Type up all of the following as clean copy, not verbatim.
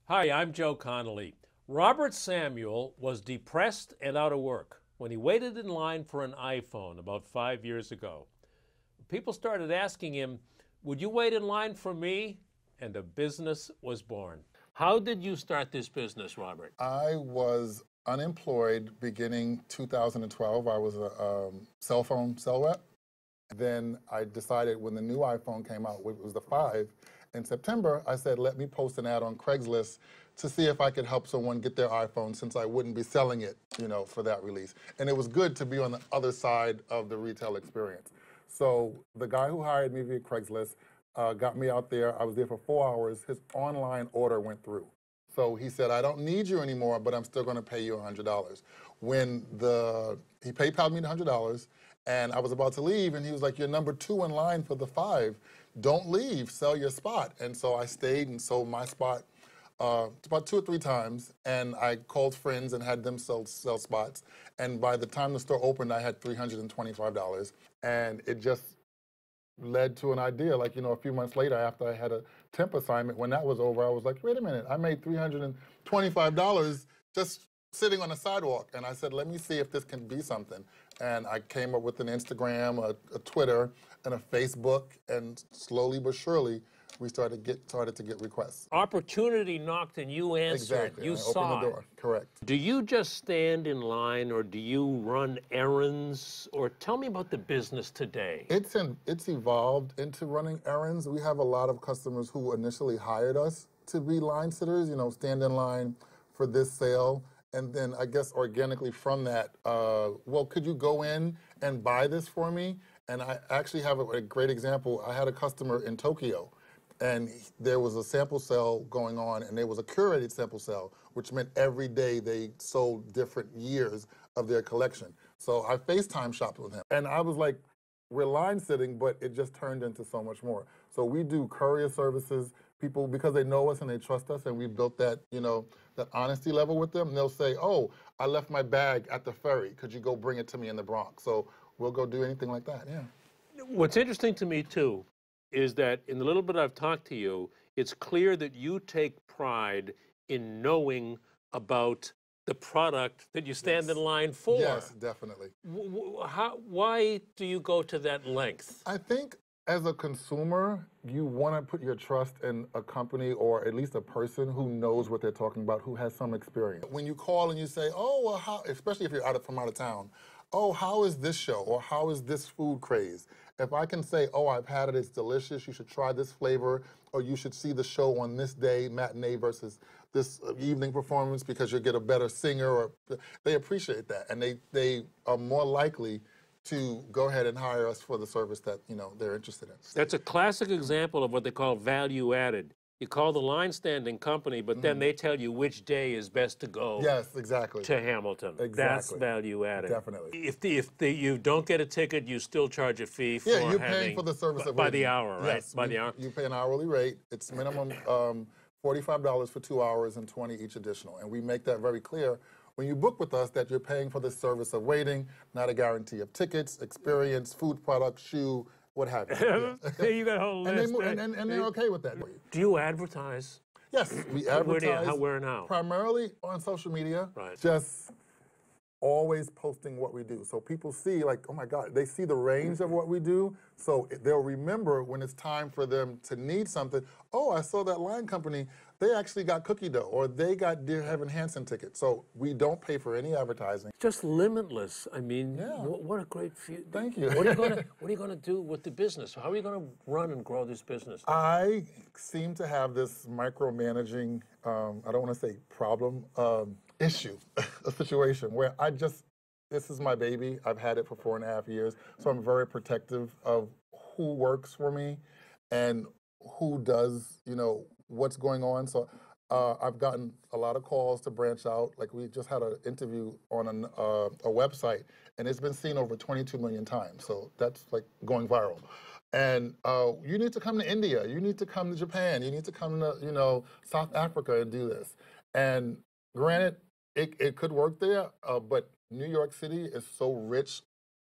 Hi, I'm Joe Connolly. Robert Samuel was depressed and out of work when he waited in line for an iPhone about 5 years ago. People started asking him, "Would you wait in line for me?" And a business was born. How did you start this business, Robert? I was unemployed beginning 2012. I was a cell phone cell rep. Then I decided when the new iPhone came out, which was the 5, in September, I said, let me post an ad on Craigslist to see if I could help someone get their iPhone since I wouldn't be selling it, for that release. And it was good to be on the other side of the retail experience. So the guy who hired me via Craigslist got me out there. I was there for 4 hours. His online order went through. So he said, I don't need you anymore, but I'm still going to pay you $100. He PayPal'd me the $100, and I was about to leave, and he was like, you're number 2 in line for the 5. Don't leave, sell your spot. And so I stayed and sold my spot about 2 or 3 times, and I called friends and had them sell spots. And by the time the store opened, I had $325, and it just led to an idea. Like, a few months later, after I had a temp assignment, when that was over, I was like, wait a minute, I made $325 just sitting on the sidewalk. And I said, let me see if this can be something. And I came up with an Instagram, a Twitter, and a Facebook, and slowly but surely, we started to get requests. Opportunity knocked and you answered. Exactly. You saw opened the door. Correct. Do you just stand in line or do you run errands? Or tell me about the business today. It's evolved into running errands. We have a lot of customers who initially hired us to be line sitters, stand in line for this sale. And then I guess organically from that, well, could you go in and buy this for me? And I actually have a great example. I had a customer in Tokyo, and there was a sample sale going on, and there was a curated sample sale, which meant every day they sold different years of their collection. So I FaceTime shopped with him, and I was like, we're line sitting, but it just turned into so much more. So we do courier services. People, because they know us and they trust us, and we built that, that honesty level with them, they'll say, oh, I left my bag at the ferry. Could you go bring it to me in the Bronx? So we'll go do anything like that, yeah. What's interesting to me, too, is that in the little bit I've talked to you, it's clear that you take pride in knowing about the product that you stand in line for. Yes, definitely. Why do you go to that length? I think as a consumer, you want to put your trust in a company or at least a person who knows what they're talking about, who has some experience. When you call and you say, oh, well, how, especially if you're from out of town, oh, how is this show? Or how is this food craze? If I can say, oh, I've had it, it's delicious, you should try this flavor, or you should see the show on this day, matinee versus this evening performance, because you'll get a better singer, or they appreciate that. And they are more likely to go ahead and hire us for the service that they're interested in. That's a classic example of what they call value added. You call the line standing company, but then they tell you which day is best to go. Yes, exactly. To Hamilton. Exactly. That's value added. Definitely. If you don't get a ticket, you still charge a fee for you're paying for the service by the hour, right? Yes, by the hour. You pay an hourly rate. It's minimum $45 for 2 hours and $20 each additional, and we make that very clear when you book with us that you're paying for the service of waiting, not a guarantee of tickets, experience, food product, shoe, what have you. Yeah. You got a whole list. And they're okay with that. Do you advertise? Yes, we advertise. Where now? Primarily on social media. Right. Just always posting what we do. So people see, like, oh my God, they see the range of what we do. So they'll remember when it's time for them to need something. Oh, I saw that line company. They actually got cookie dough, or they got Dear Heaven Hansen tickets. So we don't pay for any advertising. Just limitless. I mean, yeah. What a great future. Thank you. What are you going to do with the business? How are you going to run and grow this business? I seem to have this micromanaging, I don't want to say problem, issue, a situation where this is my baby. I've had it for 4.5 years. So I'm very protective of who works for me and who does, what's going on. So I've gotten a lot of calls to branch out. Like, we just had an interview on a website, and it's been seen over 22 million times. So that's like going viral. And you need to come to India. You need to come to Japan. You need to come to, South Africa and do this. And granted, it could work there, but New York City is so rich,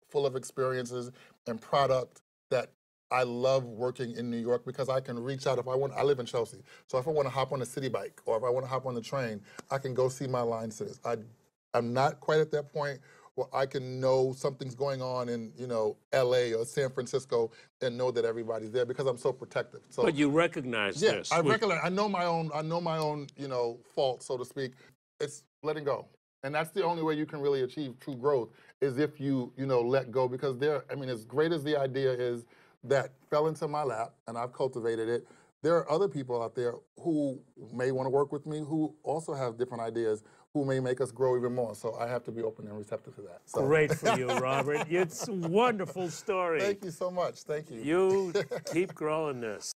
full of experiences and product that I love working in New York because I can reach out if I want. I live in Chelsea, so if I want to hop on a city bike or if I want to hop on the train, I can go see my line sitters. I'm not quite at that point where I can know something's going on in, L.A. or San Francisco and know that everybody's there because I'm so protective. So, But you recognize yeah, this. I know my own, fault, so to speak. It's letting go. And that's the only way you can really achieve true growth is if you, let go. Because as great as the idea is that fell into my lap and I've cultivated it, there are other people out there who may want to work with me who also have different ideas who may make us grow even more. So I have to be open and receptive to that. So. Great for you, Robert. It's a wonderful story. Thank you so much. Thank you. You keep growing this.